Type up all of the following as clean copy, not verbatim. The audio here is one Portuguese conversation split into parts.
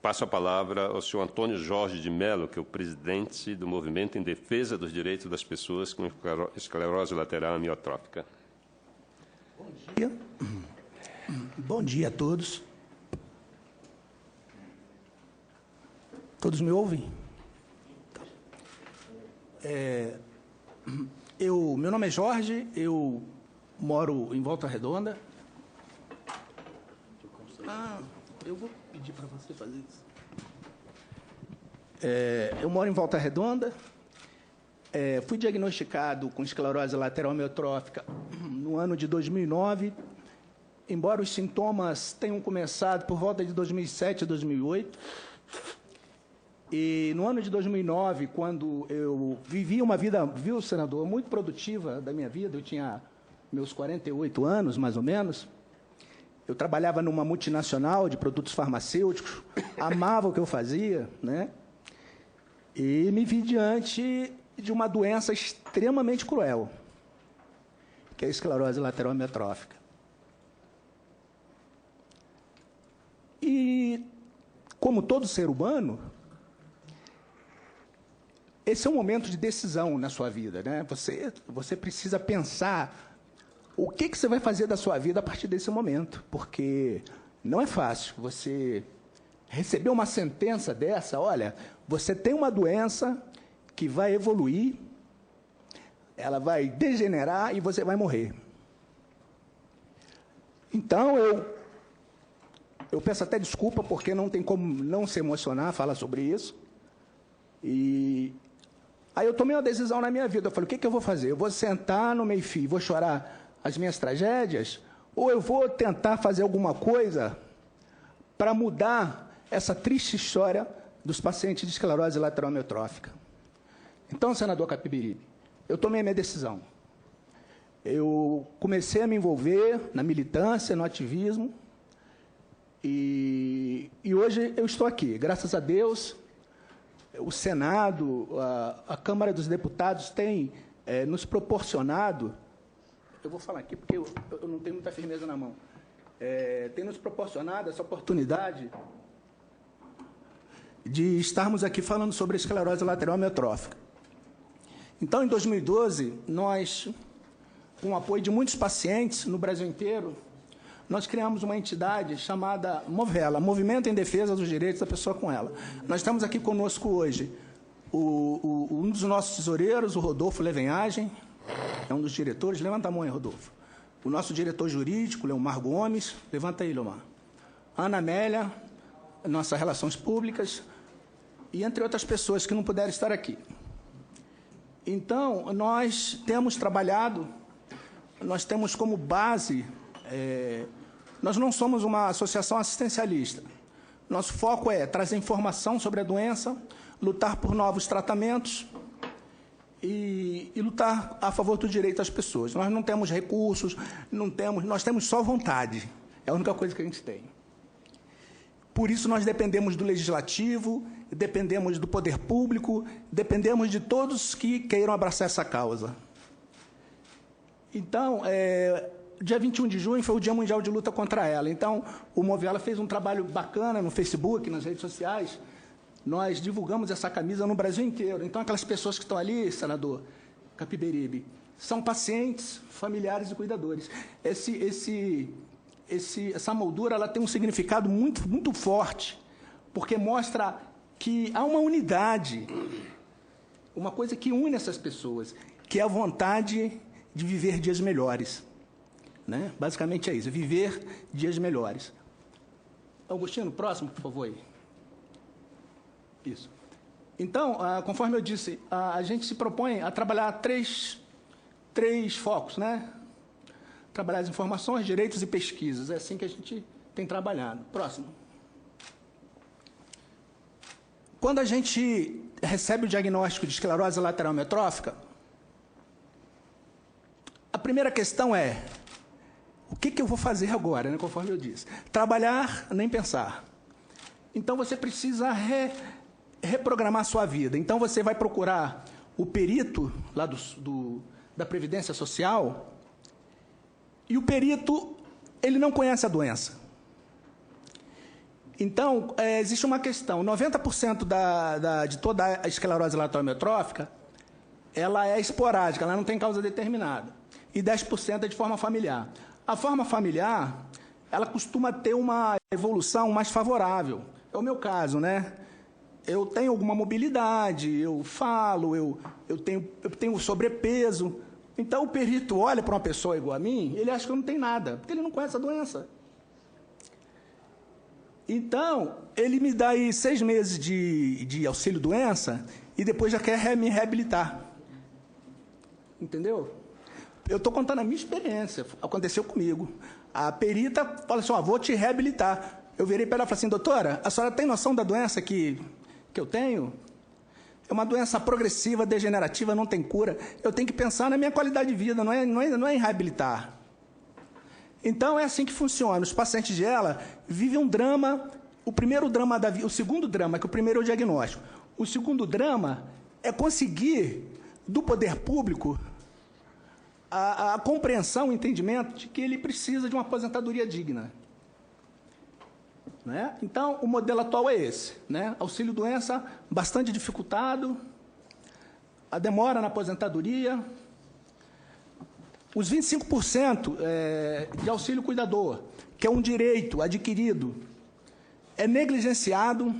Passo a palavra ao senhor Antônio Jorge de Mello, que é o presidente do Movimento em Defesa dos Direitos das Pessoas com Esclerose Lateral Amiotrófica. Bom dia. Bom dia a todos. Todos me ouvem? Meu nome é Jorge, eu moro em Volta Redonda. Eu vou pedir para você fazer isso. Eu moro em Volta Redonda. Fui diagnosticado com esclerose lateral amiotrófica no ano de 2009, embora os sintomas tenham começado por volta de 2007 e 2008. E no ano de 2009, quando eu vivi uma vida, viu, senador, muito produtiva da minha vida, eu tinha meus 48 anos, mais ou menos. Eu trabalhava numa multinacional de produtos farmacêuticos, amava o que eu fazia, né? E me vi diante de uma doença extremamente cruel, que é a esclerose lateral amiotrófica. E, como todo ser humano, esse é um momento de decisão na sua vida, né? Você precisa pensar o que você vai fazer da sua vida a partir desse momento, porque não é fácil você receber uma sentença dessa, olha, você tem uma doença que vai evoluir, ela vai degenerar e você vai morrer. Então, eu peço até desculpa, porque não tem como não se emocionar, falar sobre isso. E aí eu tomei uma decisão na minha vida, eu falei, o que eu vou fazer? Eu vou sentar no meio-fio, vou chorar as minhas tragédias, ou eu vou tentar fazer alguma coisa para mudar essa triste história dos pacientes de esclerose lateral amiotrófica. Então, senador Capiberibe, eu tomei a minha decisão. Eu comecei a me envolver na militância, no ativismo, e hoje eu estou aqui. Graças a Deus, o Senado, a Câmara dos Deputados tem nos proporcionado. Eu vou falar aqui porque eu não tenho muita firmeza na mão. Tem nos proporcionado essa oportunidade de estarmos aqui falando sobre a esclerose lateral amiotrófica. Então, em 2012, nós, com o apoio de muitos pacientes no Brasil inteiro, nós criamos uma entidade chamada Movela, Movimento em Defesa dos Direitos da Pessoa com Ela. Nós estamos aqui conosco hoje um dos nossos tesoureiros, o Rodolfo Levenhagem, é um dos diretores. Levanta a mão aí, Rodolfo. O nosso diretor jurídico, Leomar Gomes. Levanta aí, Leomar. Ana Amélia, nossas relações públicas, e entre outras pessoas que não puderam estar aqui. Então, nós temos trabalhado, nós temos como base, nós não somos uma associação assistencialista. Nosso foco é trazer informação sobre a doença, lutar por novos tratamentos, e lutar a favor do direito das pessoas. Nós não temos recursos, nós temos só vontade. É a única coisa que a gente tem. Por isso, nós dependemos do Legislativo, dependemos do Poder Público, dependemos de todos que queiram abraçar essa causa. Então, dia 21 de junho foi o Dia Mundial de Luta contra ela. Então, o Movela fez um trabalho bacana no Facebook, nas redes sociais. Nós divulgamos essa camisa no Brasil inteiro. Então, aquelas pessoas que estão ali, senador Capiberibe, são pacientes, familiares e cuidadores. Essa moldura ela tem um significado muito, muito forte, porque mostra que há uma unidade, uma coisa que une essas pessoas, que é a vontade de viver dias melhores. Né? Basicamente é isso, viver dias melhores. Augustino, próximo, por favor. Aí. Isso. Então, conforme eu disse, a gente se propõe a trabalhar três focos, né? Trabalhar as informações, direitos e pesquisas. É assim que a gente tem trabalhado. Próximo. Quando a gente recebe o diagnóstico de esclerose lateral amiotrófica, a primeira questão é, o que eu vou fazer agora, né? Conforme eu disse. Trabalhar, nem pensar. Então, você precisa reprogramar a sua vida. Então, você vai procurar o perito lá da Previdência Social, e o perito, ele não conhece a doença. Então, existe uma questão. 90% de toda a esclerose lateral amiotrófica, ela é esporádica, ela não tem causa determinada. E 10% é de forma familiar. A forma familiar, ela costuma ter uma evolução mais favorável. É o meu caso, né? Eu tenho alguma mobilidade, eu falo, eu tenho sobrepeso. Então, o perito olha para uma pessoa igual a mim, ele acha que eu não tenho nada, porque ele não conhece a doença. Então, ele me dá aí 6 meses de auxílio-doença e depois já quer me reabilitar. Entendeu? Eu estou contando a minha experiência, aconteceu comigo. A perita fala assim, vou te reabilitar. Eu virei para ela e falei assim, doutora, a senhora tem noção da doença que eu tenho? É uma doença progressiva, degenerativa, não tem cura. Eu tenho que pensar na minha qualidade de vida, não é em reabilitar. Então, é assim que funciona. Os pacientes de ela vivem um drama, o primeiro drama da vida, o segundo drama, que o primeiro é o diagnóstico. O segundo drama é conseguir, do poder público, a compreensão, o entendimento de que ele precisa de uma aposentadoria digna. Né? Então, o modelo atual é esse. Né? Auxílio-doença bastante dificultado, a demora na aposentadoria, os 25% de auxílio cuidador, que é um direito adquirido, é negligenciado,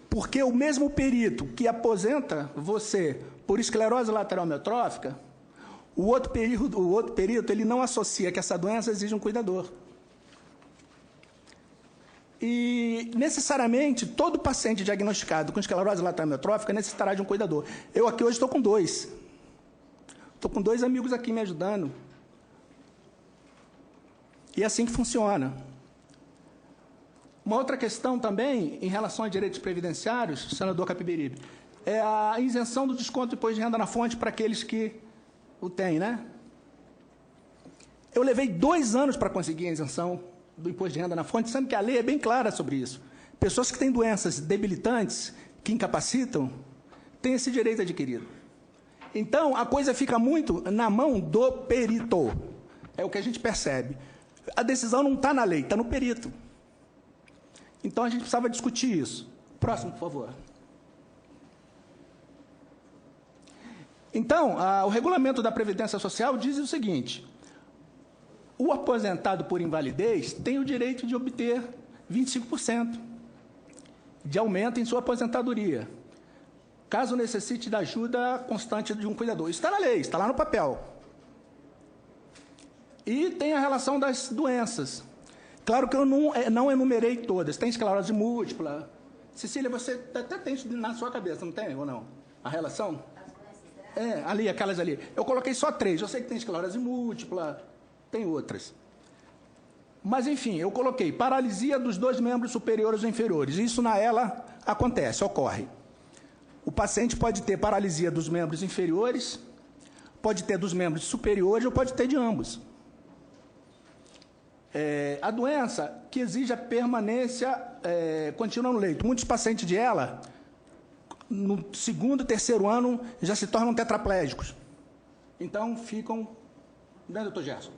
porque o mesmo perito que aposenta você por esclerose lateral amiotrófica, o outro perito ele não associa que essa doença exige um cuidador. E, necessariamente, todo paciente diagnosticado com esclerose lateral amiotrófica necessitará de um cuidador. Eu aqui hoje estou com 2. Estou com 2 amigos aqui me ajudando. E é assim que funciona. Uma outra questão também, em relação a direitos previdenciários, senador Capiberibe, é a isenção do desconto de imposto de renda na fonte para aqueles que o têm, né? Eu levei 2 anos para conseguir a isenção do imposto de renda na fonte, sendo que a lei é bem clara sobre isso. Pessoas que têm doenças debilitantes, que incapacitam, têm esse direito adquirido. Então, a coisa fica muito na mão do perito. É o que a gente percebe. A decisão não está na lei, está no perito. Então, a gente precisava discutir isso. Próximo, por favor. Então, o regulamento da Previdência Social diz o seguinte: o aposentado por invalidez tem o direito de obter 25% de aumento em sua aposentadoria, caso necessite da ajuda constante de um cuidador. Isso está na lei, está lá no papel. E tem a relação das doenças. Claro que eu não enumerei todas. Tem esclerose múltipla. Cecília, você até tem isso na sua cabeça, não tem ou não? A relação? Ali, aquelas ali. Eu coloquei só 3. Eu sei que tem esclerose múltipla, tem outras. Mas, enfim, eu coloquei paralisia dos 2 membros superiores ou inferiores. Isso na ELA acontece, ocorre. O paciente pode ter paralisia dos membros inferiores, pode ter dos membros superiores ou pode ter de ambos. A doença que exige a permanência contínua no leito. Muitos pacientes de ELA, no 2º, 3º ano, já se tornam tetraplégicos. Então, ficam, né, doutor Gerson,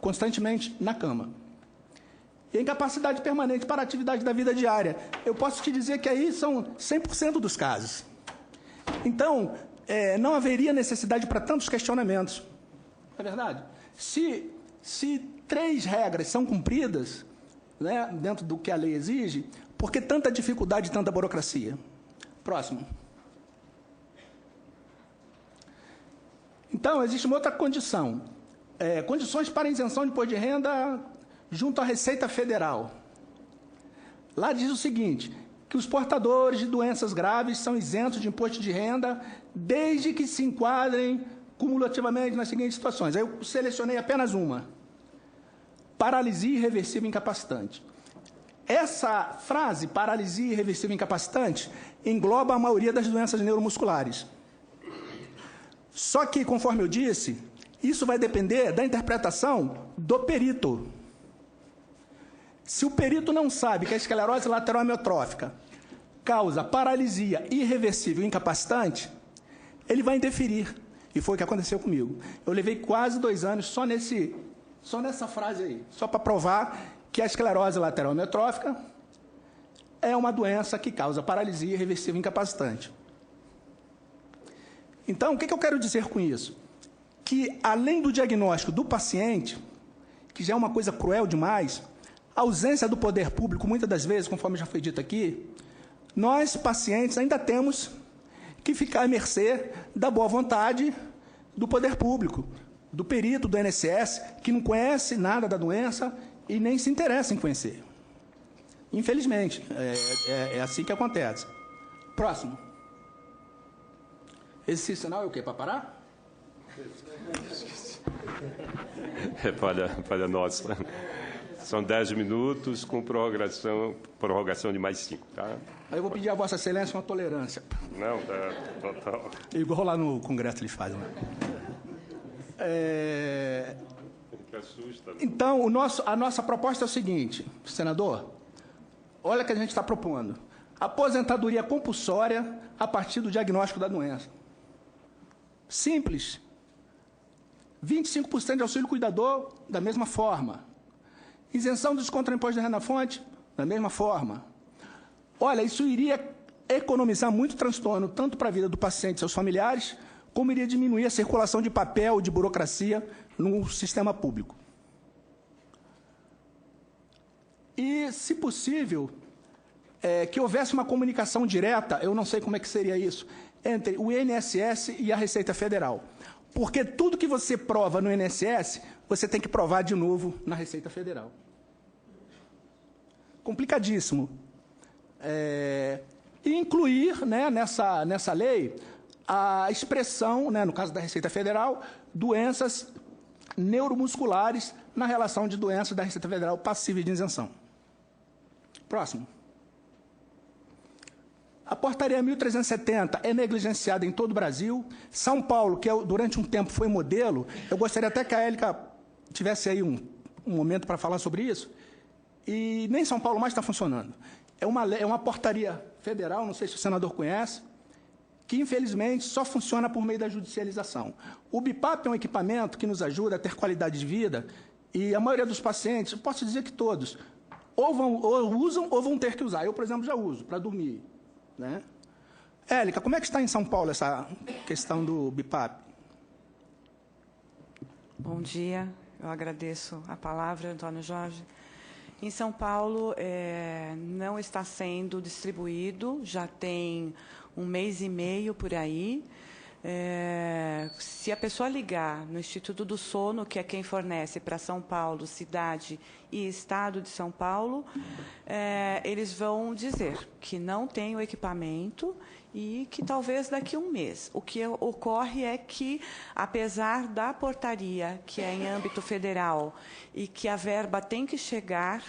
constantemente na cama. E a incapacidade permanente para a atividade da vida diária. Eu posso te dizer que aí são 100% dos casos. Então, não haveria necessidade para tantos questionamentos. É verdade? Se 3 regras são cumpridas, né, dentro do que a lei exige, por que tanta dificuldade e tanta burocracia? Próximo. Então, existe uma outra condição. Condições para isenção de imposto de renda junto à Receita Federal. Lá diz o seguinte, que os portadores de doenças graves são isentos de imposto de renda desde que se enquadrem cumulativamente nas seguintes situações. Aí eu selecionei apenas uma. Paralisia irreversível incapacitante. Essa frase, paralisia irreversível incapacitante, engloba a maioria das doenças neuromusculares. Só que, conforme eu disse, isso vai depender da interpretação do perito. Se o perito não sabe que a esclerose lateral amiotrófica causa paralisia irreversível incapacitante, ele vai indeferir. E foi o que aconteceu comigo. Eu levei quase 2 anos só nessa frase aí, só para provar que a esclerose lateral amiotrófica é uma doença que causa paralisia irreversível incapacitante. Então, o que eu quero dizer com isso? Que, além do diagnóstico do paciente, que já é uma coisa cruel demais, a ausência do poder público, muitas das vezes, conforme já foi dito aqui, nós, pacientes, ainda temos que ficar à mercê da boa vontade do poder público, do perito do INSS, que não conhece nada da doença e nem se interessa em conhecer. Infelizmente, é assim que acontece. Próximo. Esse sinal é o quê? Para parar? É falha nossa. São 10 minutos com prorrogação de mais 5, tá? Aí eu vou pedir a Vossa Excelência uma tolerância. Não, tá total. Igual lá no Congresso eles fazem. Né? Que assusta. Então, a nossa proposta é o seguinte, senador, olha o que a gente está propondo. Aposentadoria compulsória a partir do diagnóstico da doença. Simples. 25% de auxílio cuidador, da mesma forma. Isenção do desconto no imposto de renda-fonte, da mesma forma. Olha, isso iria economizar muito transtorno, tanto para a vida do paciente e seus familiares, como iria diminuir a circulação de papel, de burocracia no sistema público. E, se possível, que houvesse uma comunicação direta, eu não sei como é que seria isso, entre o INSS e a Receita Federal. Porque tudo que você prova no INSS, você tem que provar de novo na Receita Federal. Complicadíssimo. E incluir, né, nessa lei a expressão, né, no caso da Receita Federal, doenças neuromusculares na relação de doenças da Receita Federal passíveis de isenção. Próximo. A portaria 1370 é negligenciada em todo o Brasil. São Paulo, que durante um tempo foi modelo, eu gostaria até que a Élica tivesse aí um momento para falar sobre isso, e nem São Paulo mais está funcionando. É uma portaria federal, não sei se o senador conhece, que, infelizmente, só funciona por meio da judicialização. O BIPAP é um equipamento que nos ajuda a ter qualidade de vida, e a maioria dos pacientes, eu posso dizer que todos, ou usam ou vão ter que usar. Eu, por exemplo, já uso para dormir. Né? Élica, como é que está em São Paulo essa questão do BIPAP? Bom dia, eu agradeço a palavra, Antônio Jorge. Em São Paulo, não está sendo distribuído, já tem 1 mês e meio por aí. Se a pessoa ligar no Instituto do Sono, que é quem fornece para São Paulo, cidade e estado de São Paulo, eles vão dizer que não tem o equipamento e que talvez daqui a 1 mês. O que ocorre é que, apesar da portaria, que é em âmbito federal, e que a verba tem que chegar,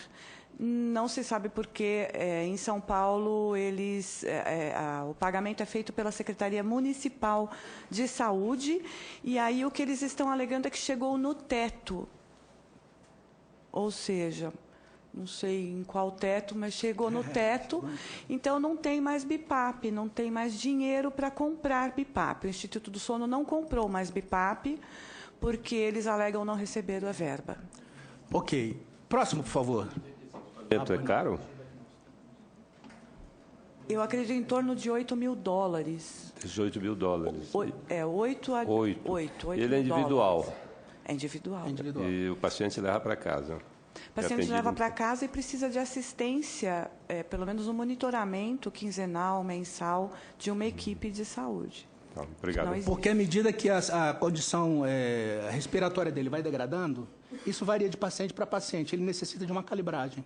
não se sabe por que em São Paulo o pagamento é feito pela Secretaria Municipal de Saúde, e aí o que eles estão alegando é que chegou no teto. Ou seja, não sei em qual teto, mas chegou no teto, então não tem mais BIPAP, não tem mais dinheiro para comprar BIPAP. O Instituto do Sono não comprou mais BIPAP, porque eles alegam não receber a verba. Ok. Próximo, por favor. É caro? Eu acredito em torno de $8 mil. 18 mil dólares. 8 a 8. Ele é individual. É individual. E o paciente leva para casa. O paciente leva para casa e precisa de assistência, pelo menos um monitoramento quinzenal, mensal, de uma equipe de saúde. Então, obrigado. Porque à medida que a condição respiratória dele vai degradando, isso varia de paciente para paciente. Ele necessita de uma calibragem.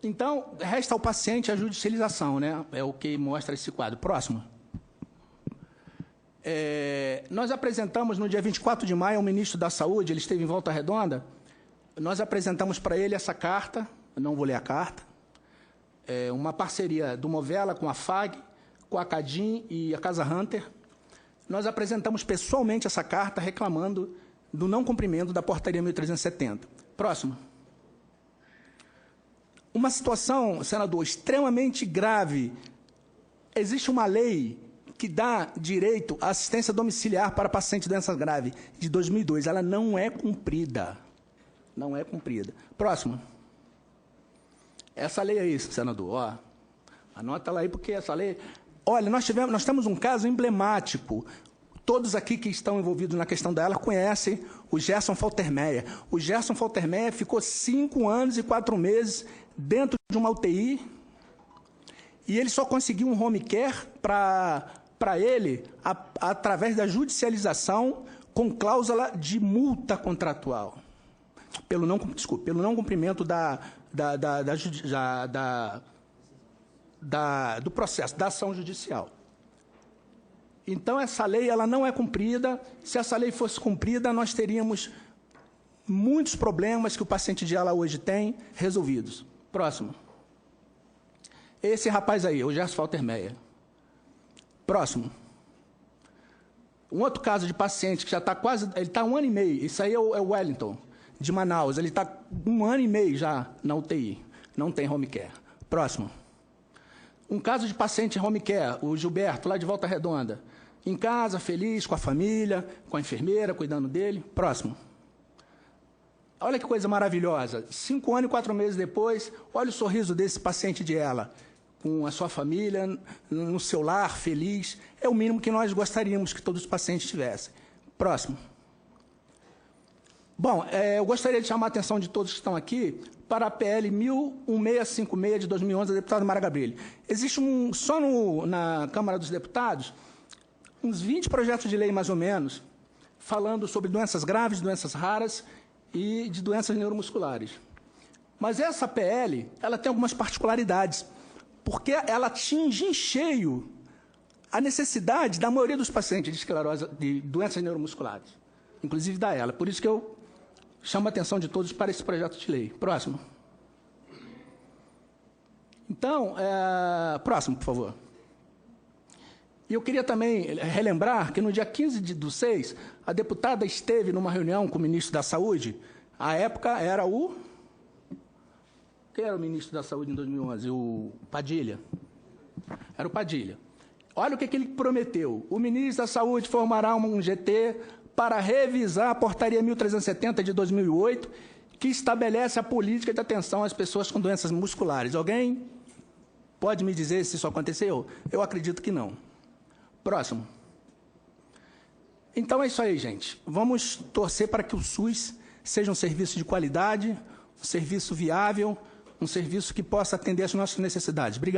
Então, resta ao paciente a judicialização, né? É o que mostra esse quadro. Próximo. Nós apresentamos no dia 24 de maio ao ministro da Saúde, ele esteve em Volta Redonda, nós apresentamos para ele essa carta, eu não vou ler a carta, uma parceria do Movela com a FAG, com a Cadim e a Casa Hunter. Nós apresentamos pessoalmente essa carta reclamando do não cumprimento da portaria 1370. Próximo. Uma situação, senador, extremamente grave. Existe uma lei que dá direito à assistência domiciliar para pacientes de doença grave, de 2002. Ela não é cumprida. Não é cumprida. Próximo. Essa lei aí, senador, ó, anota lá aí, porque essa lei... Olha, nós temos um caso emblemático. Todos aqui que estão envolvidos na questão dela conhecem o Gerson Faltermeyer. O Gerson Faltermeyer ficou 5 anos e 4 meses dentro de uma UTI e ele só conseguiu um home care para ele através da judicialização com cláusula de multa contratual. Pelo não cumprimento do processo, da ação judicial. Então, essa lei ela não é cumprida. Se essa lei fosse cumprida, nós teríamos muitos problemas que o paciente de ala hoje tem resolvidos. Próximo. Esse rapaz aí, o Gerson Faltermeyer. Próximo. Um outro caso de paciente que já está quase... Ele está 1 ano e meio. Isso aí é o Wellington, de Manaus. Ele está 1 ano e meio já na UTI. Não tem home care. Próximo. Um caso de paciente em home care, o Gilberto, lá de Volta Redonda. Em casa, feliz, com a família, com a enfermeira, cuidando dele. Próximo. Olha que coisa maravilhosa. 5 anos e 4 meses depois, olha o sorriso desse paciente de ela, com a sua família, no seu lar, feliz. É o mínimo que nós gostaríamos que todos os pacientes tivessem. Próximo. Bom, eu gostaria de chamar a atenção de todos que estão aqui para a PL 1656 de 2011, da deputada Mara Gabrilli. Existe só na Câmara dos Deputados uns 20 projetos de lei, mais ou menos, falando sobre doenças graves, doenças raras e de doenças neuromusculares. Mas essa PL, ela tem algumas particularidades, porque ela atinge em cheio a necessidade da maioria dos pacientes de esclerose, de doenças neuromusculares, inclusive da ela. Por isso que eu chamo a atenção de todos para esse projeto de lei. Próximo. Então, próximo, por favor. E eu queria também relembrar que no dia 15/6, a deputada esteve numa reunião com o ministro da Saúde. À época era o... Quem era o ministro da Saúde em 2011? O Padilha. Era o Padilha. Olha o que ele prometeu. O ministro da Saúde formará um GT para revisar a portaria 1370 de 2008, que estabelece a política de atenção às pessoas com doenças musculares. Alguém pode me dizer se isso aconteceu? Eu acredito que não. Próximo. Então é isso aí, gente. Vamos torcer para que o SUS seja um serviço de qualidade, um serviço viável, um serviço que possa atender às nossas necessidades. Obrigado.